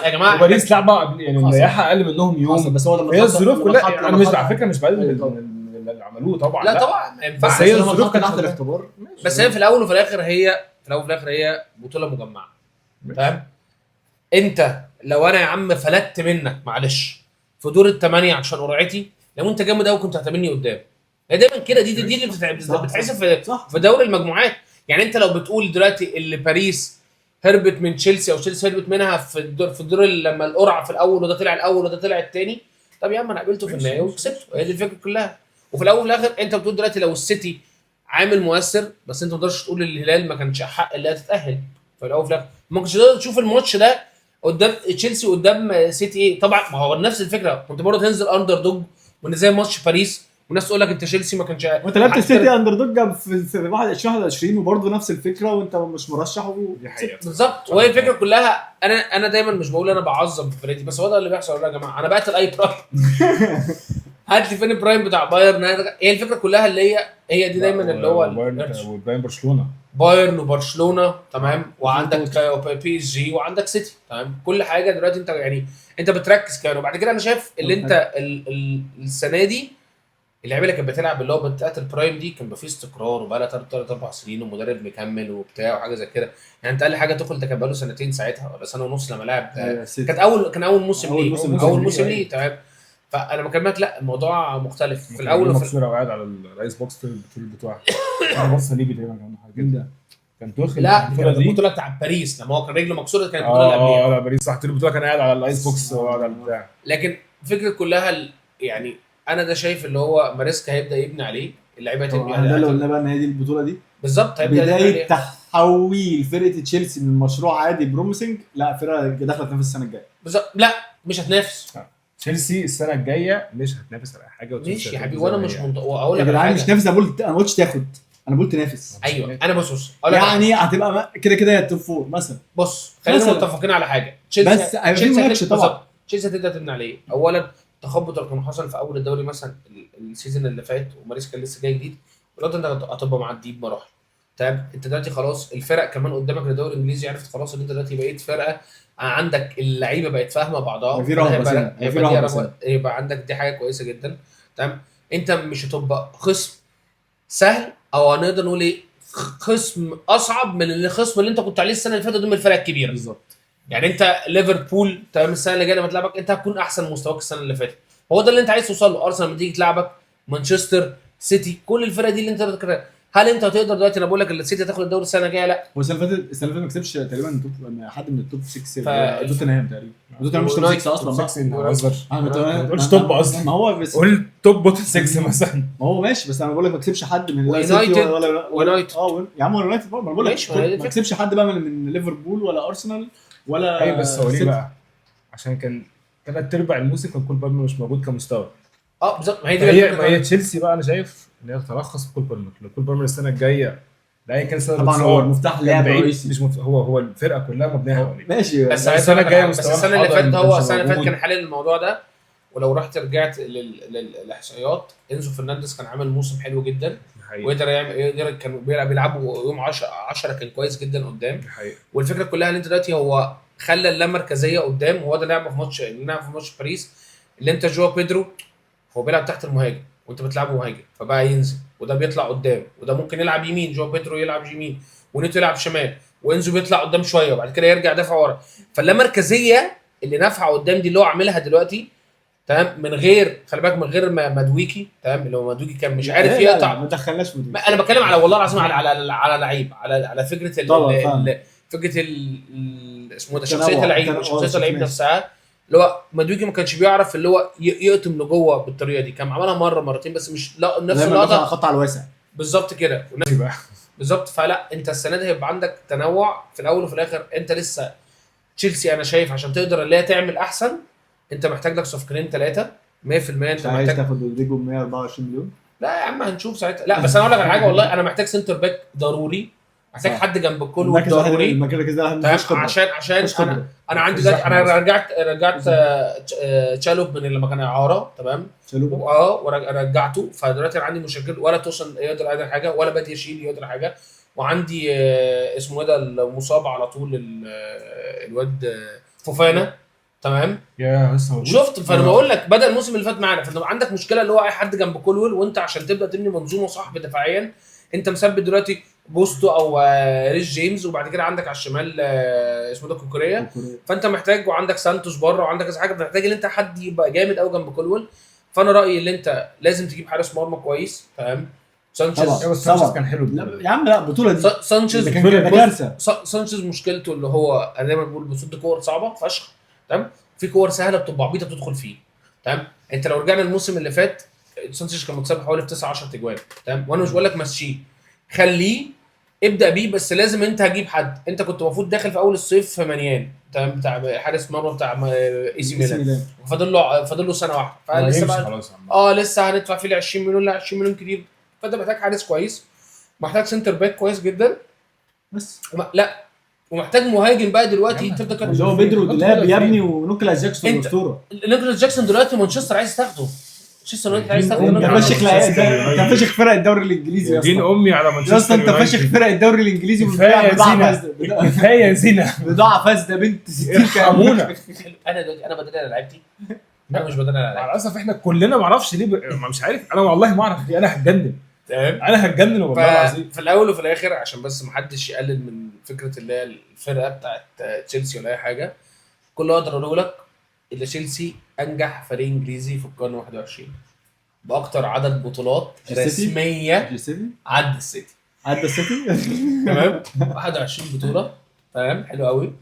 يا جماعه وباريس لعبه قبل يعني اللياحه اقل منهم يوم، بس هو هي الظروف كلها. انا مش على فكره مش بقلل من اللي عملوه طبعا، لا طبعا ما ينفعش. بس هي الظروف كانت تحت الاختبار. بس هي في الاول وفي الاخر هي بطوله مجمعه. فاهم؟ انت لو انا يا عم فلتت منك معلش في دور الثمانيه عشان قرعتي، لو انت جامد قوي كنت هتعملني قدام. هي دايما كده. دي اللي بتحسب في دوري المجموعات. يعني انت لو بتقول دلوقتي اللي باريس هربت من تشيلسي او تشيلسي هربت منها في الدور لما القرعه في الاول وده طلع الاول وده طلع الثاني، طب يا عم انا قابلته في النهائي وكسبته. هي دي الفكره كلها. وفي الاول وفي الاخر انت بتقول دلوقتي لو السيتي عامل مؤثر، بس انت ما تقدرش تقول الهلال ما كانش حق اللي تتاهل. في الاول وفي الاخر ممكن تقدر تشوف الماتش ده قدام تشيلسي قدام سيتي ايه. طبعا ما هو نفس الفكره، كنت برضه تنزل اندر دوج وان زي ماتش باريس والناس تقول لك انت تشيلسي ما كانش. وانت لعبت السيتي اندر دوج في 21 وبرضه نفس الفكره وانت مش مرشح بالظبط. وهي الفكره كلها انا دايما مش بقول انا بعظم في فريقي، بس هو ده اللي بيحصل يا جماعه. انا بقتل اي برايم هات لي فين البرايم بتاع بايرن. هي الفكره كلها اللي هي دي دايما اللي هو بايرن برشلونه، بايرن وبرشلونه تمام، وعندك بي اس جي وعندك سيتي تمام. كل حاجه دلوقتي انت يعني انت بتركز كمان. وبعد كده انا شايف اللي انت السنه دي اللعيبه اللي كانت بتلعب اللي هو بتاعت البرايم دي كان فيه استقرار وبقى لها 3-4 سنين ومدرب مكمل وبتاع وحاجه زي كده. يعني انت اقل حاجه تدخل ده كان بقى له سنتين ساعتها ولا سنه ونص لما لعب. كان اول موسم ليه تمام. فانا بكلمك لا الموضوع مختلف في الاول مكسور وقاعد على الايس بوكس طول البتاع بص ليبي تقريبا كان كان توخل. لا البطوله بتاع باريس لما هو كان رجله مكسوره كانت البطوله اللي قبلها. لا باريس صح، طول البطوله كان قاعد على الايس بوكس وقاعد على البتاع. لكن الفكره كلها يعني انا ده شايف اللي هو ماريسكا هيبدا يبني عليه اللعيبه تبني عليه. ده اللي قلنا بقى ان هي دي البطوله دي بالظبط هيبدا بدايه تحويل فرقه تشيلسي من مشروع عادي بروميسنج لا فرقه داخله تنافس السنه الجايه بالظبط. لا مش هتنافس. تشيلسي السنه الجايه مش هتنافس على حاجه. ماشي يا حبيبي وانا مش اقول لك يا جدعان مش نافس. انا ما قلتش تاخد، انا قلت تنافس. ايوه انا بص يعني هتبقى كده يا توب فور مثلا. بص خلينا متفقين على حاجه. تشيلسي طبعا تشيلسي هتبدا تبني عليه. اولا التخبط اللي كان حصل في اول الدوري مثلا السيزون اللي فات وماريسكا كان لسه جاي جديد، دلوقتي انت هتبقى معدي بمراحل. تمام انت دلوقتي خلاص الفرق كمان قدامك الدوري الانجليزي عرفت خلاص ان انت دلوقتي بقيت فرقه عندك اللعيبه بقت فاهمه بعضها. يبقى عندك دي حاجه كويسه جدا. تمام انت مش هتبقى خصم سهل او هنقدر نقول ايه خصم اصعب من الخصم اللي انت كنت عليه السنه اللي فاتت ضمن الفرق الكبيره. بالظبط. يعني انت ليفربول تمام السنه اللي جايه لما تلعبك انت هتكون احسن مستواك السنه اللي فاتت. هو ده اللي انت عايز توصل له. ارسنال لما تيجي تلعبك مانشستر سيتي كل الفرق دي اللي انت بتكرر. هل انت هتقدر دلوقتي انا بقول لك السيتي هتاخد الدوري السنه الجايه؟ لا. هو السنه اللي فاتت ما كسبش تقريبا حد من التوب 6 توتنهام تقريبا. توتنهام مش توب 6 اصلا. ما قلتش توب اصلا. ما هو بس قول توب بوت 6 مثلا. ما هو ماشي بس انا بقول لك ما كسبش حد من يونايتد يا عم يونايتد برضه. بقول لك ما كسبش حد بقى من ليفربول ولا ارسنال ولا. اي بس هو ليه بقى؟ عشان كان 3/4 الموسم كان كول بالمر مش موجود كمستوى. بالظبط. ما هي تشيلسي بقى انا شايف ان هي تلخص في كول بالمر. كول بالمر السنه الجايه لا كان سنه طبعا هو المفتاح لعب رئيسي. مش هو الفرقه كلها مبنيه حواليه. ماشي بس السنه الجايه بس السنه اللي فاتت هو السنه اللي فاتت كان حل الموضوع ده. ولو رحت رجعت للاحصائيات انزو فرنانديز كان عامل موسم حلو جدا وقدر يعمل كان بيلعبوا يوم 10 كان كويس جدا قدام. والفكره كلها ان انت دلوقتي هو خلى اللامركزيه قدام. هو ده لعبه في ماتش باريس اللي انت جوا بيدرو هو بيلعب تحت المهاجم وانت بتلعبه مهاجم فبقى ينزل وده بيطلع قدام وده ممكن يلعب يمين جوا بيدرو يلعب يمين ونيتو يلعب شمال وانزو بيطلع قدام شويه وبعد كده يرجع دافع ورا. فاللامركزيه اللي نافعه قدام دي اللي هو عاملها دلوقتي تمام من غير خلي بالك من غير مدويكي تمام اللي هو مدويكي كان مش عارف يقطع. ما دخلناش مدويكي. انا بتكلم على والله العظيم على لعيب على فكره فكره اسمه ده شخصيه اللعيب نفسها اللي هو مدويكي ما كانش بيعرف اللي هو يقطم لجوه بالطريقه دي. كان عملها مره مرتين بس مش لا نفس اللقطه خط على الواسع بالظبط كده بالظبط. فلا انت السنه دي هيبقى عندك تنوع في الاول وفي الاخر. انت لسه تشيلسي انا شايف عشان تقدر اللي هي تعمل احسن انت محتاج لك صفقتين 3 100%. انت مش عايز محتاج تاخد رودريجو ب 124 مليون. لا يا عم هنشوف ساعتها. لا بس انا اقول لك على حاجه والله، انا محتاج سنتر باك ضروري، محتاج صح. حد جنب الكل المركز الواحد- ضروري. المركز ده تمام مفيش خبرة. عشان مفيش خبرة. انا عندي مفيش دلوقتي، انا زحمة رجعت تشالوب من لما كان اعاره تمام، شالوبا. ورجعته. فدلوقتي انا عندي مشاكل، ولا توصل يقدر يعمل حاجه، ولا بادي يشيل يقدر حاجه، وعندي اسمه ايه ده المصاب على طول الواد فوفانا تمام. يا لسه شفت؟ فانا بقول لك بدا الموسم اللي فات معانا، فانت عندك مشكله اللي هو اي حد جنب كولويل، وانت عشان تبدا تبني منظومه صح دفاعيا انت مثبت دلوقتي بوستو او ريس جيمس، وبعد كده عندك على الشمال اسمه ده كوكوريا، فانت محتاج، وعندك سانتوس بره، وعندك كذا حاجه، محتاج ان انت حد يبقى جامد قوي جنب كولويل. فانا رايي ان انت لازم تجيب حارس مرمى كويس فاهم. سانشيز طبعا. بس سانشيز كان حلو لا يا عم لا البطوله دي سانشيز ده كان كارثه. سانشيز مشكلته اللي هو انا دايما بقول بيصد كور صعبه فشخ تمام، في كور سهله بتبقى عبيطه بتدخل فيه تمام. انت لو رجعنا الموسم اللي فات سانشيز كان مكسب حوالي 9 10 تجوان تمام، وانا مش بقول لك مشيه، خليه ابدا بيه، بس لازم انت هجيب حد. انت كنت المفروض داخل في اول الصيف في مانيان تمام، بتاع حارس مرمى بتاع اي سي ميلان، فاضل له سنه واحده، فلسه بقى خلاص يا عم. لسه هندفع فيه 20 مليون، لا 20 مليون كتير. فانت محتاج حارس كويس، محتاج سنتر باك كويس جدا بس لا، ومحتاج مهاجم بقى دلوقتي تبدا اللي هو بيدرو دولاب يا ابني ونيكولاس جاكسون انت- الاسطوره. نيكولاس جاكسون دلوقتي مانشستر عايز تاخده، مانشستر يونايتد عايز تاخده. انت أمي فاشخ انت فاشخ فرق الدوري الانجليزي يا دين اسطى. امي على يا مانشستر اسطى انت فاشخ فرق الدوري الانجليزي كفايه بضاعه زينه فاسده. كفايه زينه بضاعه فاسده بنت 60 ارحمونا. انا دلوقتي انا بدل على لعيبتي، انا مش بدل على مع لعيبتي الاسف احنا كلنا ما اعرفش ليه مش عارف، انا والله ما اعرف ليه، انا هتجنن تمام. انا هتجنن والله العظيم. في الاول وفي الاخر عشان بس ما حدش يقلل من فكره اللي هي الفرقه بتاعت تشيلسي ولا اي حاجه، كل اللي اقدر اقوله لك ان تشيلسي انجح فريق انجليزي في القرن 21 باكتر عدد بطولات السيتي؟ رسميه السيتي عدى السيتي عدى السيتي. تمام 21 بطوله تمام حلو قوي.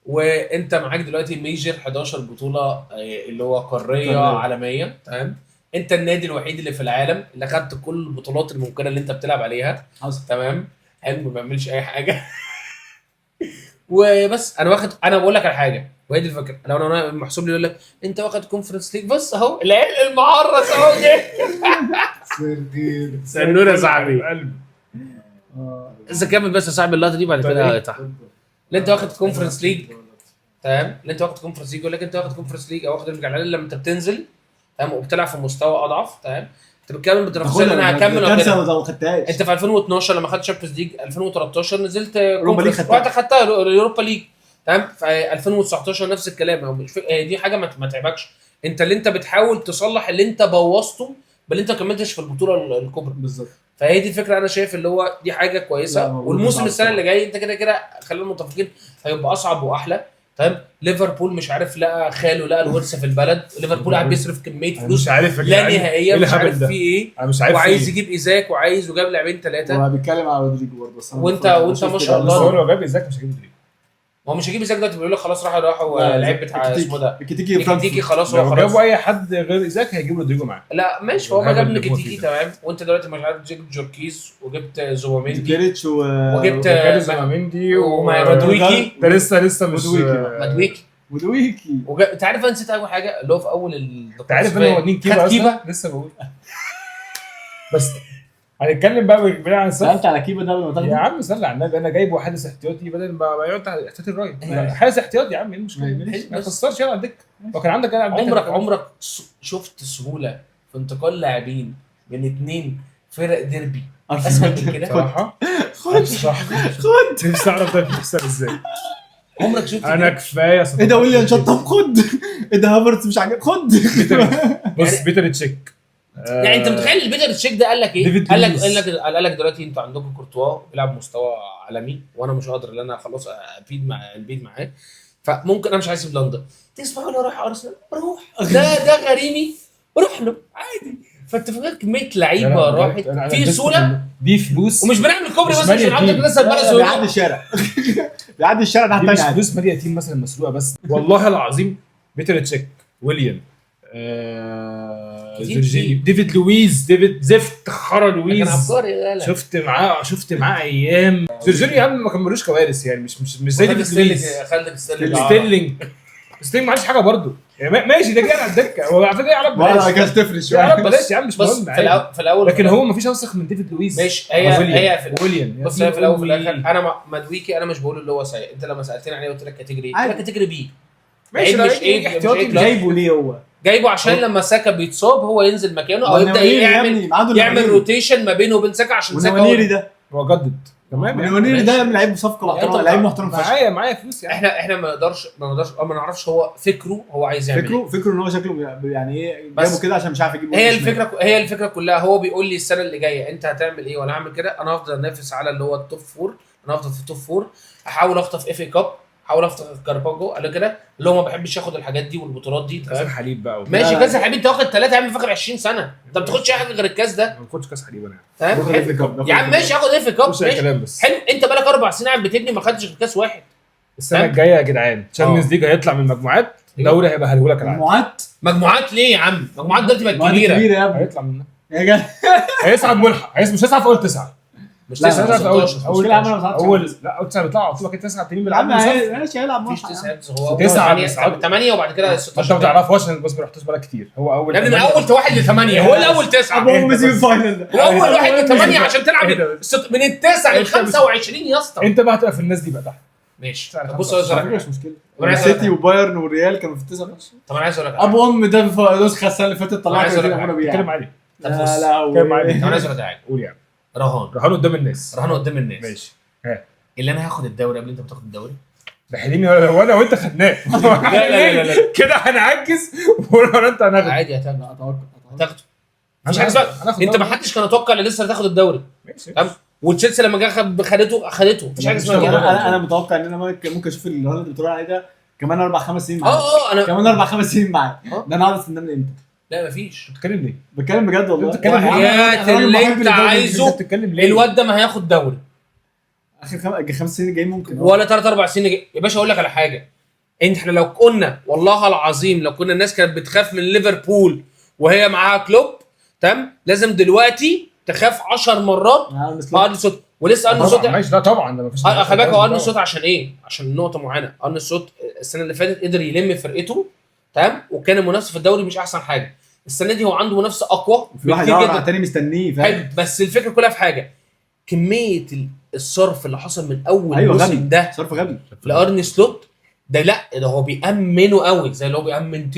وانت معاك دلوقتي ميجر 11 بطوله اللي هو قاريه عالميه تمام. انت النادي الوحيد اللي في العالم اللي خدت كل البطولات الممكنه اللي انت بتلعب عليها تمام، حلو ما بيعملش اي حاجه وبس. انا بقول لك على حاجه، وهي دي الفكره، لو انا محسوب لي يقول لك انت واخد كونفرنس ليج، بص اهو العيال المعرس اهو جه سنور يا صاحبي قلب اذا كمل بس يا صاحبي اللقطه دي بعد كده تحت. اللي انت واخد كونفرنس ليج تمام، اللي انت واخد كونفرنس ليج يقول لك انت واخد كونفرنس ليج او واخد الجلال لما انت بتنزل تمام وبتلعب في مستوى اضعف تمام، انت بتكمل بالتنافسيه اللي انا هكمل ولا كارثه لو خدتهاش. انت في 2012 لما خدت شامبيونز ليج، 2013 نزلت أوروبا ليج كونفرنس وقت خدتها اليوروبا ليج تمام، في 2019 نفس الكلام. هو مش دي حاجه ما تعبكش، انت اللي انت بتحاول تصلح اللي انت بوظته بل انت ما كملتش في البطوله الكبرى بالظبط. فهي دي الفكره. انا شايف اللي هو دي حاجه كويسه، والموسم السنه اللي جاي انت كده كده خلينا متفقين هيبقى اصعب واحلى تمام. ليفربول مش عارف لقى خاله لقى الورثه في البلد، ليفربول قاعد بيصرف كميه فلوس مش عارف لا نهائيه، مش عارف ده. في ايه، انا مش عارف وعايز فيه. يجيب ايزاك وعايز وجاب لاعبين 3 هو بيتكلم على رودريجو برضه بس وانت ما شاء بس الله. هو لو جاب ازاك مش هيجيب دريب. هو مش هيجيب ايزاك دلوقتي، بيقول لك خلاص راحوا اللعيب بتاع اسمه ده كيتيكي خلاص هو لو خلاص. جابوا اي حد غير ازاك هيجيبوا رودريجو معاه. لا ماشي، هو ما جاب اللي هو نكيتيكي فيه ده. تمام، وانت دلوقتي مش عارف جبت جوركيز وجبت زوباميندي كيريتش وجبت وكاري زماميندي ومادويكي. ده لسه مش مدويكي ودويكي. انت عارف انا نسيت اول حاجه اللي هو في اول انت عارف ان هو اتنين كيبا كيبا لسه بقول بس هنتكلم بقى بعيد عن الصف. سالت على كيبا ده قبل ما يا تاخده. عم صلي على النبي، انا جايبه حارس احتياطي بدل ما يقعد احتياطي الراجل، حارس احتياطي يا عم ايه المشكله؟ ما تخسرش يلا على الدكه، لو كان عندك على الدكه عمرك شفت سهوله في انتقال لاعبين من 2 فرق ديربي اسهل من كده؟ صراحه خد نفسي اعرف ده بيحصل ازاي. عمرك شفت انا كفايه ايه ده ويليام شطب خد. ايه ده هافرتس مش عاجبك خد. بص بيتر تشيك يعني انت متخيل البيتر تشيك ده قال لك ايه؟ ديفيد قال لويس. لك دلوقتي انتوا عندكم كورتوا بيلعب مستوى عالمي وانا مش قادر ان انا خلاص البيد معاه، فممكن انا مش عايز اسيب لندن، تسمع ولا اروح ارسنال؟ روح ده غريمي روح له عادي. فانت فاكر كميه لعيبه راحت في سهوله دي فلوس ومش بنعمل كوبري بس عشان عندك ناس بيعدي الشارع بيعدي الشارع دي ده مش حاجه. فلوس ماليه تيم مثلا مسروقه بس والله العظيم. بيتر تشيك ويليام جورجينيو ديفيد لويز ديفيد زفت خرا كان لويز عبقري يا غالي. شفت معاه ايام. جورجينيو يا عم ما كملوش كوارث يعني مش زي ديفيد لويز. خالد ستيرلينج ستيرلينج ما عملش حاجه برضه. ماشي ده جاي على الدكه، هو على فكره يلعب ولا بلاش، كانت تفرق يلعب شويه. بلاش يا عم مش بص مهم. في الاول لكن هو مفيش اوسخ من ديفيد لويس. ماشي هي في ويليام. بص هي في الاول وفي الاخر انا مدويكي انا مش بقول اللي هو سيء. انت لما سالتني عليه قلت لك كاتيجوري ايه؟ عادي. كاتيجوري بي. ماشي مش ايه احتياطي جايبه ليه هو؟ جايبه عشان لما ساكا بيتصاب هو ينزل مكانه او يبدا يعمل روتيشن ما بينه وبين ساكا عشان ساكا ونوانيري ده هو جدد تمام يعني. ونوانيري ده لعيب صفقه محترمه، لعيب محترم فشخ. معايا فلوس يعني. احنا ما نقدرش ما نعرفش هو فكره هو عايز يعمل ايه. فكره ان هو شكله يعني ايه بس جابه كده عشان مش عارف يجيبه. هي الفكره كلها. هو بيقول لي السنه اللي جايه انت هتعمل ايه وانا هعمل كده. انا هفضل انافس على اللي هو التوب فور، انا هفضل في التوب فور، احاول اخطف اف اي كاب، احاول اخطف كارباجو. قال كده اللي هو ما بحبش ياخد الحاجات دي والبطولات دي. كاس الحليب بقى ماشي كاس الحليب انت واخد 3 يا عم فاكر 20 سنه انت ما بتاخدش اي حاجه غير الكاس ده. ما باخدش كاس حليب انا فاهم يا عم ماشي هاخد اف اي كاب مش كلام بس حلو. انت بقالك 4 سنين قاعد بتبني ما خدتش غير كاس واحد. السنه الجايه يا جدعان تشامبيونز ليج هيطلع من المجموعات، دوري هيبقى هلهولك العالم. مجموعات ليه يا عم؟ مجموعات دلوقتي بقت كبيره كبيره. هيطلع منها يا جدع. هيصعد ملحق، مش هيصعد في اول 9 مش لا، 9 لا، اول مشكلة عمرها ما صعدتش. اول لا اول 9 بيطلعوا على طول كده 9 التانيين يا عم بيلعبوا ماشي هيلعب مفيش ماتش. 9 هو 9 8 وبعد كده انت 16. ما تعرفوش عشان بس ما رحتوش بقى كتير. هو اول يا ابني من اول 1 ل 8 هو الاول 9 ابو ام زي الفاينل ده. اول 1 ل 8 عشان تلعب إيه ده؟ من التاسع ل 25 يا اسطى. انت بقى هتبقى في الناس دي بقى تحت. ماشي على بص خمسة. يا مش مشكله. وأنا عايز السيتي وبايرن والريال كانوا في التسعه. طب انا عايز اقول لك ابو ام ده في نسخه السنه اللي فاتت طلعت عايز أقول لك كده حاجة. اتكلم عليه طب لا بص لا اتكلم عليه. طب انا عايز اقول لك حاجه. قول يا عم. رهان قدام الناس. رهان قدام الناس. ماشي اللي انا هاخد الدوري قبل انت بتاخد الدوري. ده حليني وانا وانت خدناه. لا. كده هنعجز ولا انت هناخد. عادي هتاخده. اتوقع مفيش حاجه اسمها انت ما حدش كان يتوقع ان لسه هتاخد الدوري. ماشي. وتشيلسي لما جه خدته مفيش حاجه اسمها كده. انا متوقع ان انا ممكن اشوف الهولند اللي بتقول عليه ده كمان 4-5 سنين معاه. انا كمان 4-5 سنين معاه. ده انا هقعد استناه من امتى؟ لا مفيش. بتتكلم ليه؟ بتكلم بجد والله. بتتكلم ليه؟ وحياة اللي انت عايزه بتتكلم ليه؟ الواد ده ما هياخد دوري اخر 5 سنين الجايين ممكن ولا 3 4 سنين يا باشا. اقول لك على حاجه. احنا لو قلنا والله العظيم لو كنا الناس كانت بتخاف من ليفربول وهي معاها كلوب تمام لازم دلوقتي تخاف 10 مرات ارن سلوت. ولسه ارن سلوت ماشي. لا طبعا ده مفيش. خلي بالك هو ارن سلوت عشان ايه؟ عشان نقطه معينه. ارن سلوت السنه اللي فاتت قدر يلم فرقته تمام وكان المنافسه في الدوري مش احسن حاجه. السنه دي هو عنده منافسه اقوى في واحد تاني مستنيه فاهم. بس الفكره كلها في حاجه. كميه الصرف اللي حصل من اول أيوة موسم ده صرف غبي لارن سلوت ده. لا ده هو بيأمنه قوي زي اللي هو بيأمن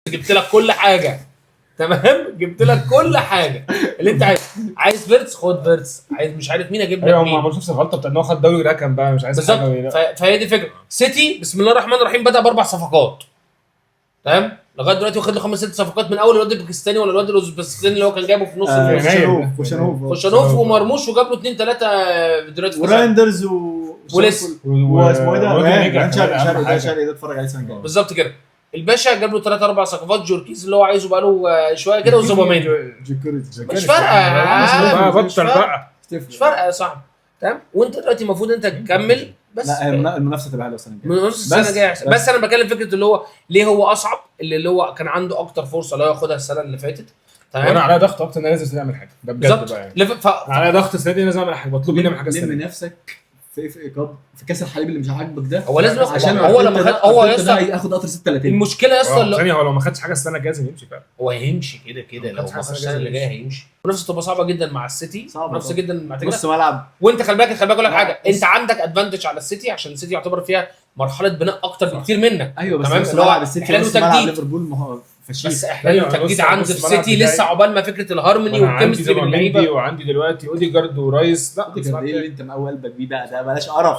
جبت لك كل حاجه تمام. جبت لك كل حاجه اللي انت عايز فيرتس خد فيرتس، عايز مش عارف مين اجيب لك ايوه مين. ما عملوش نفس الغلطه بتاع ان هو خد دوري رقم بقى مش عايز بالظبط. فهي دي الفكره. سيتي بسم الله الرحمن الرحيم بدا ب4 صفقات تمام لغايه دلوقتي واخد له 5 6 صفقات من اول الواد الباكستاني ولا الواد الاوزبكستاني اللي هو كان جايبه في نص خوشانوف ومرموش وجاب له 2 3 دلوقتي ورايندرز ولسه واسمه ايه ده شاري ده اتفرج عليه السنه الجايه بالظبط كده. الباشا جاب له 3 4 صفقات. جوركيز اللي هو عايزه بقى له شويه كده وزوبامين مش فارقه بطل بقى مش فارقه يا صاحبي تمام. وانت دلوقتي المفروض انت تكمل بس. لا المنافسه تبقى حلوه السنه الجايه نص السنه الجايه بس انا بتكلم فكره اللي هو ليه هو اصعب اللي هو كان عنده اكتر فرصه لو ياخدها السنه اللي فاتت تمام. وانا عليا ضغط اكتر ان انا لازم اعمل حاجه ده بجد بقى يعني. عليا ضغط السنه دي لازم اعمل حاجه مطلوب مني حاجه السنه دي. نفسك في كاب في كاس الحليب اللي مش عاجبك ده هو لازم عشان هو لما خد هو ياخد قطر 36. المشكله يا اسطى ثانيه هو لو ما خدش حاجه السنه الجايه لازم يمشي فعلا. هو هيمشي كده لو ما خدش السنه اللي جايه هيمشي. ونفسه تبقى صعبه جدا مع السيتي نفسه جدا مع نص ملعب. وانت خلي بالك اقول لك حاجه. انت عندك ادفانتج على السيتي عشان السيتي يعتبر فيها مرحله بناء اكتر بكتير منك. ايوه بس تمام اللي هو السيتي نص ملعب ليفربول فشيخ. بس احلال التجديد عند في السيتي لسه عقبال ما فكره الهارموني والكيمستري باللعيبه. وعندي دلوقتي اوديجارد ورايس. لا ايه اللي انت مقوي قلبك بيه بقى ده بلاش قرف.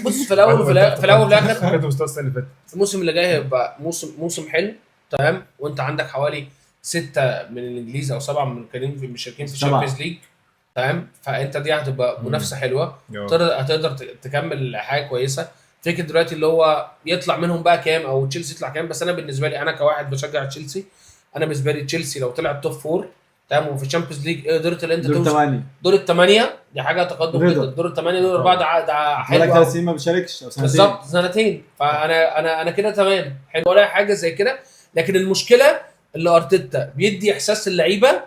بص في الاول والاخر كده مستوى السنه اللي فاتت. الموسم اللي جاي هيبقى موسم حلو تمام. وانت عندك حوالي 6 من الانجليز او 7 من الكريم مشاركين في الشامبيونز ليج تمام. فانت دي هتبقى منافسه حلوه هتقدر تكمل حاجه كويسه. فكره دلوقتي اللي هو يطلع منهم بقى كام او تشيلسي يطلع كام. بس انا بالنسبه لي انا كواحد بشجع تشيلسي انا بالنسبه لي تشيلسي لو طلع التوب 4 تمام وفي الشامبيونز ليج قدرت ان انت توصل دور الثمانيه دي حاجه تقدم جدا. دور الثمانيه دور 4 ده حلو. بقالك 3 سنين ما بتشاركش او سنتين بالظبط سنتين. فانا كده تمام حلو ولا حاجه زي كده. لكن المشكله اللي ارتيتا بيدي احساس اللعيبه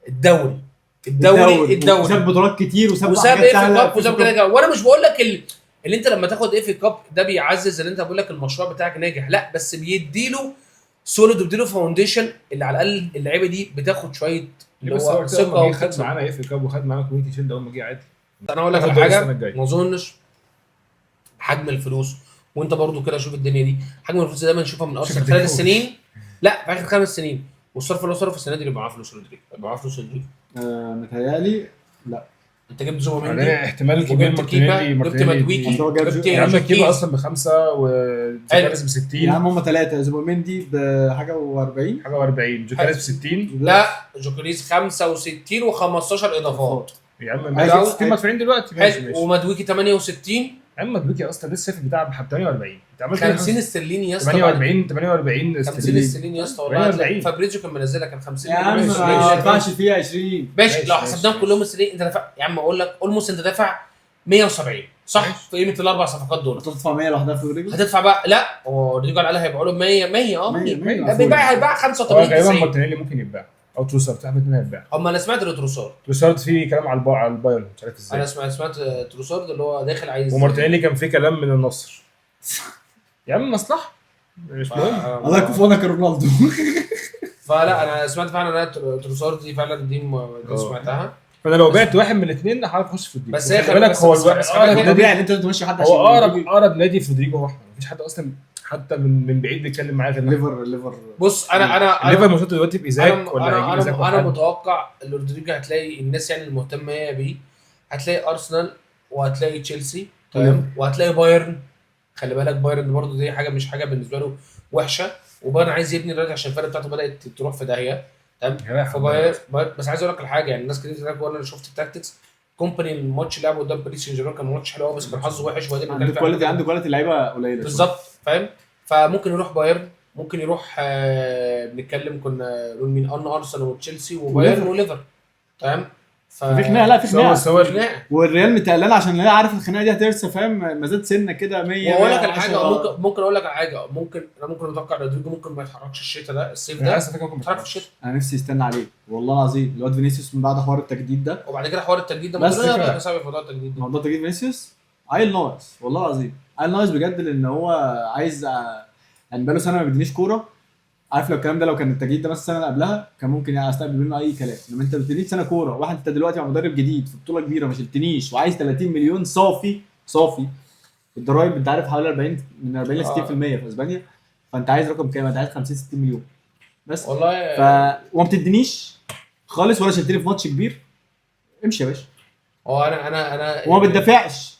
الدوري وساب بطولات كتير وساب حاجات سهله وساب كده. وانا مش بقول لك اللي انت لما تاخد اف كاب ده بيعزز اللي انت بقول لك المشروع بتاعك ناجح، لا بس بيديله سوليد وبيديله فاونديشن اللي على الاقل اللعيبه دي بتاخد شويه اللي بس هو ثقه خد معانا اف كاب وخد معانا كوميونتي شيلد اول ما جه عادي. انا اقول لك على حاجه ما اظنش حجم الفلوس، وانت برضو كده شوف الدنيا دي، حجم الفلوس دايما نشوفها من ارسنال خلال السنين، لا في اخر 5 سنين، والصرف اللي هو صرف السنه دي اللي معاه فلوس رودريجو، معاه فلوس رودريجو. متهيألي لا انت جبت زوباميندي احتمال كبير جبت مدويكي جبت يا عم كيبا اصلا ب5 وجوكاريس ب60 يا عم هم 3 زوباميندي بحاجه و40 حاجه و40 جوكاريس ب60 لا جوكاريس 65 و15 اضافات يا عم ماشي 60 مدفوعين دلوقتي ماشي ومدويكي 68 يا عم مدويكي اصلا لسه الصيف بتاع ب 48 انت عملت 50 استرليني يا اسطى 48 50 استرليني يا اسطى والله فابريزيو كان منزلها كان 50 يا عم ما ينفعش فيها 20 ماشي لو حسبناهم كلهم استرليني انت دافع يا عم اقول لك اولموست انت دافع 170 صح في قيمه الاربع صفقات دول هتدفع 100 لوحدها في رودريجو هتدفع بقى لا رودريجو على الاقل هيبيعوا له 100 هيباع 85 غالبا مارتينيلي ممكن يتباع او تروسارد احنا الاثنين هيتباع انا سمعت تروسارد في كلام على البايرن مش عارف ازاي انا سمعت تروسارد اللي هو داخل عايز ومارتينيلي كان في كلام من النصر يا عم مصلحه مش مهم الله يكون في عونك يا رونالدو فلا انا سمعت فعلا ان تروسارد دي فعلا دي سمعتها فانا لو بعت واحد من الاثنين هعرف اخش في الديل بس هي خلي بالك هو طبيعي ان انت تمشي حد عشان هو اقرب نادي في رودريجو هو احنا مفيش حد اصلا حتى من بعيد بيتكلم معايا غير ليفر بص انا ليفر مشوت دلوقتي بايزاك ولا هيجيب ايزاك انا متوقع ان رودريجو هتلاقي الناس يعني المهتمه بيه هتلاقي ارسنال وهتلاقي تشيلسي تمام وهتلاقي بايرن. خلي بالك بايرن برضه دي حاجه مش حاجه بالنسبه له وحشه وبايرن عايز يبني دلوقتي عشان الفرقه بتاعته بدات تروح في داهيه تمام. فبايرن بس عايز اقول لك الحاجه يعني الناس كتير بتقول وانا شفت التاكتكس كومباني الماتش لعبه قدام باريس سان جيرمان كان ماتش حلو قوي بس كان حظه وحش وبعدين عنده كواليتي لعيبه قليله بالظبط فاهم. فممكن يروح بايرن ممكن يروح بنتكلم كنا مين ارسنال وتشيلسي وبايرن وليفر تمام. في خناقه لا في خناقه والريال متقلقان عشان لا عارف الخناقه دي هترسى فاهم مزاد سنه كده 100 واقول لك الحاجه ممكن اقول لك على حاجه ممكن اتوقع رودريجو ممكن ما يتحركش الشتاء ده الصيف ده ممكن يتحرك في الشتاء. انا نفسي يستنى عليه والله العظيم الواد فينيسيوس من بعد حوار التجديد ده وبعد كده حوار التجديد ده بس بقى صعب في موضوع التجديد ده موضوع تجديد فينيسيوس عيل ناقص والله العظيم عيل ناقص بجد لان هو عايز يعني بقاله سنه ما بيدينيش كوره عارف لو الكلام ده لو كان التجديد ده بس السنه اللي قبلها كان ممكن يعني استقبل منه اي كلام لما انت بتديني سنه كوره واحد انت دلوقتي مع مدرب جديد في بطوله كبيره ما شلتنيش وعايز 30 مليون صافي الضرايب انت عارف حوالي 40 من 40 ل 60% في اسبانيا فانت عايز رقم كام؟ انت عايز 50 60 مليون بس والله وما بتدينيش خالص ولا شلتني في ماتش كبير امشي يا باشا. هو انا وما بتدافعش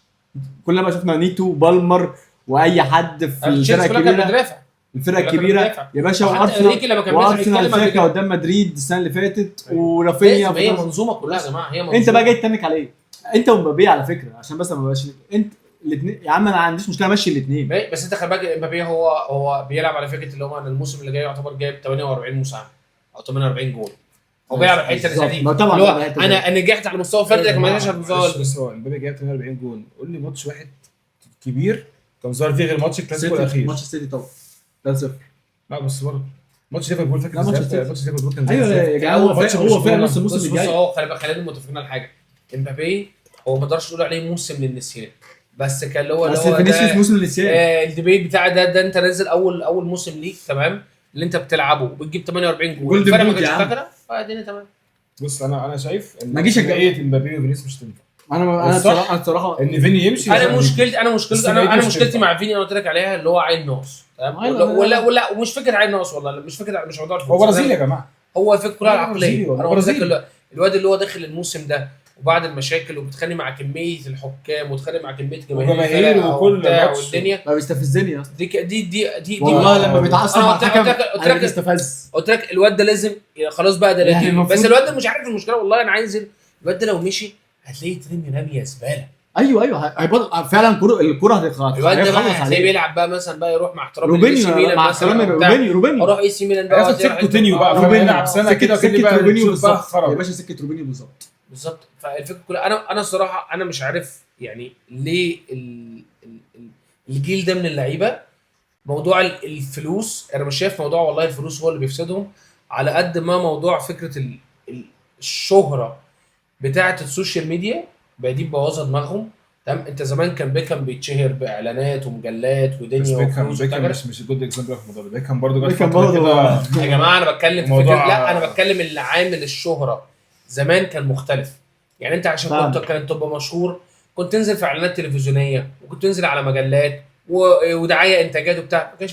كل ما شفنا نيتو بالمر واي حد في الفرقه الكبيره الفرقه الكبيره يا باشا وارسنال فاكا قدام مدريد السنه اللي فاتت ورافينيا هي منظومه كلها يا جماعه هي منظومه. انت بقى جاي تتنك عليه انت ومبابي على فكره عشان بس ما بقاش انت الاثنين يا عم انا ما عنديش مشكله امشي الاثنين بس انت خلي بالك امبابي هو بيلعب على فكره اللي هو الموسم اللي جاي يعتبر جايب 48 مساهمه او 48 جول هو بيلعب الحته دي طبعا انا نجحت على المستوى الفردي لكن ما نجحتش على المستوى بس هو امبابي جايب 48 جول قول لي ماتش واحد كبير كان ظهر فيه غير ماتش الكلاسيكو الاخير ماتش السيتي طبعا 3-0 لا بس برضه ماتش ليفربول فاكر ماتش ليفربول كان ايوه يا جماعه هو فعلا نص الموسم الجاي هو خلينا متفقين على حاجه امبابي هو ما نقدرش نقول عليه موسم للنسيان بس كان اللي هو فينيسيوس موسم للنسيان الديبيت بتاع ده انت نازل اول موسم ليك تمام اللي انت بتلعبه وبتجيب 48 جول الفرق ما كانتش فاكره فالدنيا تمام. بص انا شايف ان ما جيش امبابي وفينيسيوس مش تنفع انا بصراحه ان فيني يمشي انا مشكلتي مع فيني انا قلت لك عليها اللي هو عين ناقص تمام ولا ومش فكره عين ناقص والله مش فكره مش موضوع هو برازيلي يا جماعه هو الفكره كلها العقليه. انا برازيلي الواد اللي هو داخل الموسم ده وبعد المشاكل وبتخانق مع كميه الحكام وتخانق مع كميه جماهير وكل ماتش والدنيا ما بيستفزني يا اسطى دي والله لما بيتعصب مع الحكم انا بيستفز قلت لك الواد ده لازم خلاص بقى ده يعني بس الواد ده مش عارف المشكله والله انا عايز الواد ده لو مشي هتلاقيه ترمي رميه زباله. ايوه هيبقى فعلا الكره هتخلص الواد ده بقى هتلاقيه بيلعب بقى مثلا بقى يروح مع احترام روبينيو مع سلام روبينيو اروح اي سي ميلان بقى ياخد سكه كوتينيو بقى يلعب سنه كده سكه روبينيو بالظبط يا باشا سكه روبينيو بالظبط. فالفكره كلها انا الصراحه انا مش عارف يعني ليه الجيل ده من اللعيبه موضوع الفلوس انا مش شايف موضوع والله الفلوس هو اللي بيفسدهم على قد ما موضوع فكره الشهره بتاعه السوشيال ميديا بقى دي بوظها دماغهم تمام. انت زمان كان بيكهام بيتشهر باعلانات ومجلات بس ودنيا بيكهام وفلوس بيكهام وبتاع. مش جود اكزامبل في الموضوع ده. بيكهام برضه جت بيكهام فتره برضه كده. يا جماعه انا بتكلم في موضوع- فكره، لا انا بتكلم اللي عامل الشهره زمان كان مختلف. يعني انت عشان فاهم. كنت كان تبقى مشهور كنت تنزل في اعلانات تلفزيونيه وكنت تنزل على مجلات ودعايه انتاجات وبتاع. ما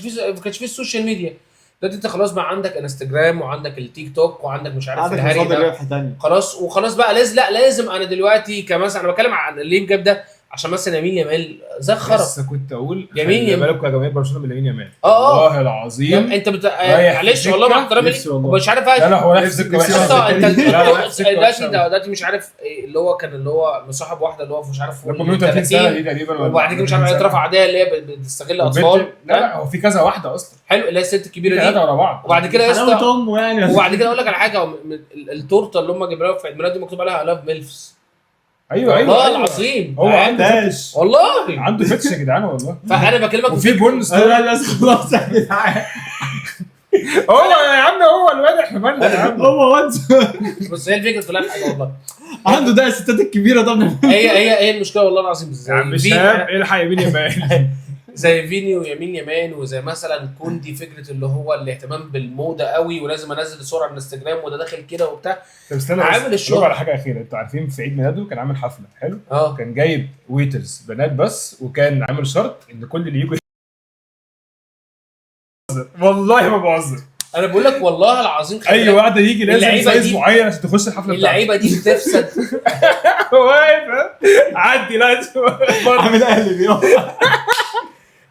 كانش في السوشيال ميديا. دلوقتي انت خلاص بقى عندك انستجرام وعندك التيك توك وعندك مش عارف عندك الهري مصادر ده. ربح تانية. وخلاص بقى لازم انا دلوقتي كمثلا انا بتكلم عن ليه بجد ده عشان مثلا يمين يامال زي خرا. لسه كنت اقول يمين خلي يمال. بالكم يا جماهير برشلونه من يمين يامال. اه. والله العظيم انت رايح معلش في والله مع سكة. احترامي نفسي ليك والله. ومش عارف لا لا هو رايح في سكه نفسي وحشه. والله. انت لا لا رايح في سكه وحشه. دلوقتي مش عارف ايه اللي هو كان اللي هو مصاحب واحده اللي هو مش عارف فوق رقم 30 سنه دي تقريبا. وبعد كده مش عارف هيترفع عاديه اللي هي بتستغل اطفال. والبنت- لا لا هو في كذا واحده اصلا. حلو اللي هي الست الكبيره ثلاثه دي. ورا بعض. وبعد كده يا اسطى حلاوة امه يعني. وبعد كده اقول لك على حاجه التورته اللي هم جايبينها في عيد ميلاده مكتوب عليها الاف ميلفز. ايوه والله أيوة. العظيم هو عنده تاش. والله. عنده فتش يا جدعان والله. فانا بكلمك وفي بونس لا لا لا خلاص يا جدعان. هو يا عم هو الواد احنا مالنا يا عم. هو واد بس هي الفكره كلها في حاجه والله. عنده ده الستات الكبيره طبعا. هي المشكله والله العظيم يا عم شاب الحق يمين يمين. زي فيني ويمين يمان وزي مثلا كوندي فكره اللي هو الاهتمام بالموضه قوي ولازم انزل صوره على الانستجرام وده داخل كده وبتاع. طب استنى عامل بس الشغل. نقول على حاجه اخيره. انتوا عارفين في عيد ميلاده كان عامل حفله حلو. اه كان جايب ويترز بنات بس وكان عامل شرط ان كل اللي يجوا والله ما بهزر. انا بقول لك والله العظيم خلي اي بالك واحده يجي لازم اللعيبة سايز دي- معين عشان تخش الحفله بتاعته. اللعيبه دي بتفسد. واقف عدي لازم عامل قلب يوم.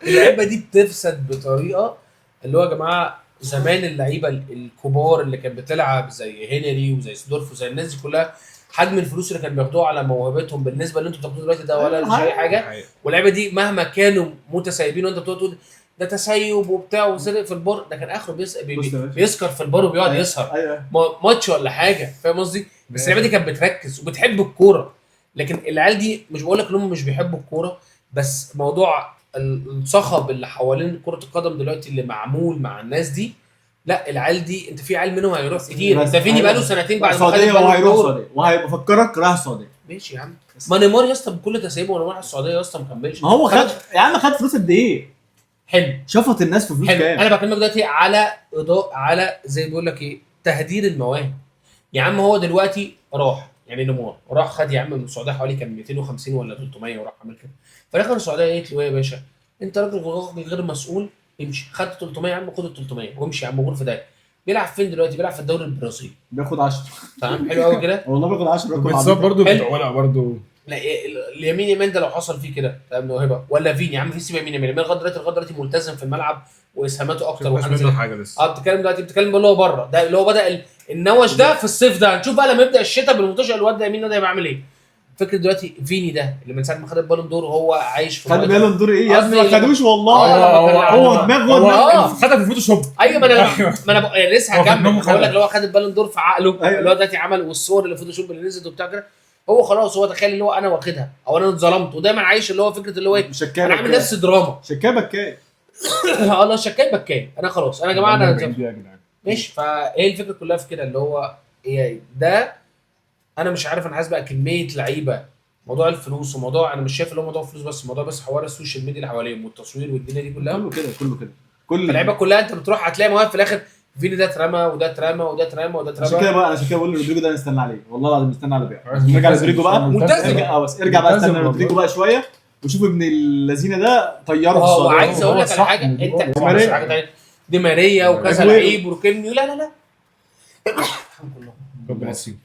اللعيبه دي بتفسد بطريقه اللي هو يا جماعه زمان اللعيبه الكبار اللي كانت بتلعب زي هنري وزي سدورف وزي الناس دي كلها حجم الفلوس اللي كانوا بياخدوها على موهبتهم بالنسبه اللي انتوا بتاخدوه دلوقتي ده ولا مش اي حاجه. واللعيبه دي مهما كانوا متسيبين وانت بتقعد تقول ده تسيب وبتاع وسرق في البار ده كان اخره بيسكر في البار وبيقعد يسهر ايوه ماتش ولا حاجه. فاهم قصدي؟ بس اللعيبه دي كانت بتركز وبتحب الكوره. لكن العيال دي مش بقول لك ان هم مش بيحبوا الكوره بس موضوع الصخب اللي حوالين كره القدم دلوقتي اللي معمول مع الناس دي. لا العيال دي انت في عيال منهم هيروح كتير. بس انت فيني بقاله هيروح. سنتين بعد ما خد السعوديه البالون وهيروح دور. السعوديه وهيبقى فكرك رايح السعوديه. ماشي يا عم. ما نيمار يا اسطى بكل تسيبه ونيمار راح السعوديه يا اسطى ما كملش. ما هو خد يا عم خد فلوس قد ايه؟ حلو شفط الناس في فلوس حلو. كام؟ انا بكلمك دلوقتي على اضاءه على زي بيقول لك ايه تهدير المواهب. يا عم هو دلوقتي راح يعني نيمار راح خد يا عم من السعوديه حوالي كان 250 ولا 300 وراح عمل كده. في الاخر السعوديه قالت له ايه يا باشا انت راجل غير مسؤول امشي. خد 300 يا عم خد ال 300 وامشي يا عم وغور في ده. بيلعب فين دلوقتي؟ بيلعب في الدوري البرازيلي. بياخد 10 تمام حلو قوي كده. والله بياخد 10 بتصاب برضه حلو. بتعولها برضه. لا اليمين يمان ده لو حصل فيه كده تمام موهبه ولا فيني يا عم في سيب يمين يمان لغايه دلوقتي ملتزم في الملعب واسهاماته اكتر مش وحاجه زي منه كده. حاجه لسه. بتتكلم دلوقتي بتتكلم اللي هو بره ده اللي هو بدا النوش ده في الصيف ده. نشوف بقى لما يبدا الشتاء بالمنتشر الواد ده يمين ده هيبقى عامل ايه. فكره دلوقتي فيني ده اللي من ساعه ما خد البالون دور هو عايش في خد باله الدور ايه يا ابني؟ قصدي ما خدوش والله. هو دماغه هو خدها في الفوتوشوب. ايوه ما انا لسه هو في هكمل. دماغه بقول لك خدها. اللي هو خد البالون دور في عقله أيوة. اللي هو دلوقتي عمل والصور اللي فوتوشوب اللي نزلت وبتاع كده. هو خلاص هو تخيل اللي هو انا واخدها او انا اتظلمت ودايما عايش اللي هو فكره اللي هو ايه شكايه انا عامل نفسي دراما. شكايه بكايه. الله شكاي بكاي انا خلاص انا يا جماعه انا يا جدعان. ماشي. فايه الفكره كلها في كده اللي هو إيه ده. انا مش عارف انا عايز بقى كميه لعيبه موضوع الفلوس وموضوع انا مش شايف اللي هو موضوع الفلوس بس موضوع بس حوار السوشيال ميديا اللي حواليهم والتصوير والدنيا دي كلها. كله كده كله كده كل اللعيبه كلها انت بتروح هتلاقي مواهب في الاخر فيني ده اترمى وده اترمى وده اترمى وده عشان كده اترمى. بقى عشان كده بقول رودريجو ده نستنى عليه والله العظيم نستنى على بيعه. نرجع لرودريجو بقى ملتزم. ارجع بقى استنى ملتزم رودريجو بقى شويه وشوف ابن الذين ده طيره في اه السعوديه. وعايز اقول لك على صح. حاجه انت دي مش ماريا. حاجه ثانيه دي ماريا وكذا أجويرو. لعيب وروكينيو لا الحمد لله ربنا يسيبه.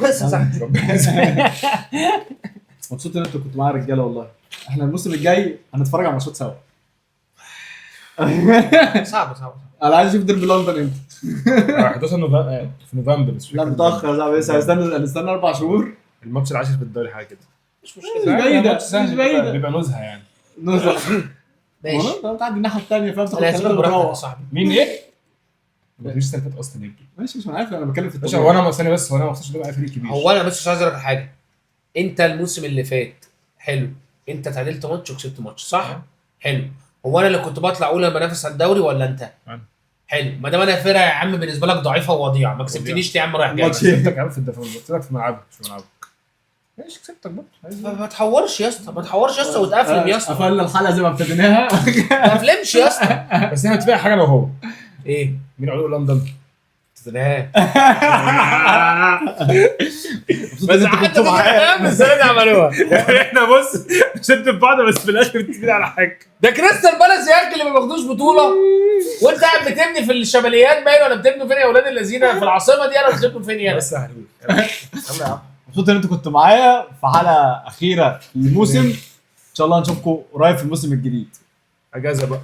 بس صح. مبسوط ان انت كنت معايا رجاله والله. احنا الموسم الجاي هنتفرج على ماتشات سوا. صعب انا عايز اشوف ديربي لندن امتى. 11 نوفمبر في نوفمبر بس لا متاخر صعب بس هنستنى 4 شهور. الماتش العاشر في الدوري حاجه كده. مش مش مشكله. بعيدة، ماتش سهل مش بعيدة. بيبقى نزهه يعني. نزل ماشي والله انت بتعدي الناحيه الثانيه فاهم تاخد انا ثلاثه هسيبك براحتك يا وتروح. صاحبي. مين ايه؟ مفيش سنتات اصلا يمكن. ماشي مش عارف انا بتكلم في باشا هو انا ثانيه بس هو انا ما اخترتش ده فريق كبير. هو انا بس مش عايز اقول لك حاجه. انت الموسم اللي فات حلو انت تعادلت ماتش وكسبت ماتش صح؟ حلو. هو انا اللي كنت بطلع اولى بنافس على الدوري ولا انت؟ أنا. حلو ما دام انا فرقه يا عم بالنسبه لك ضعيفه ووضيعه ما كسبتنيش يا عم رايح جاي. ماتش. سبتك يا عم في الدفاع سبتك في ملعبك مش في ملعبك. ماشي كسبتك برضه. ما تحورش يا اسطى، ما تحورش يا اسطى وتقفلم يا اسطى. قفلنا الحلقه زي ما ابتديناها. ما تقفلمش يا اسطى. بس احنا متفق حاجه انا وهو، ايه؟ مين عضو لندن؟ تمام. بس كنتوا معايا. بس انا عملوها. احنا بص شد في بعض بس في الاخر متفقين على حاجه. ده كريستال بالاس يا اخي اللي ما بياخدوش بطوله، وانت قاعد بتبني في الشماليات باين، ولا بتبنوا فين يا اولاد الذين في العاصمه دي؟ انا بتبنوا فين يا بس يا حبيبي. مبسوط ان انتوا كنتوا معايا في حلقه اخيره للموسم. ان شاء الله نشوفكم قريب في الموسم الجديد. اجازه بقى.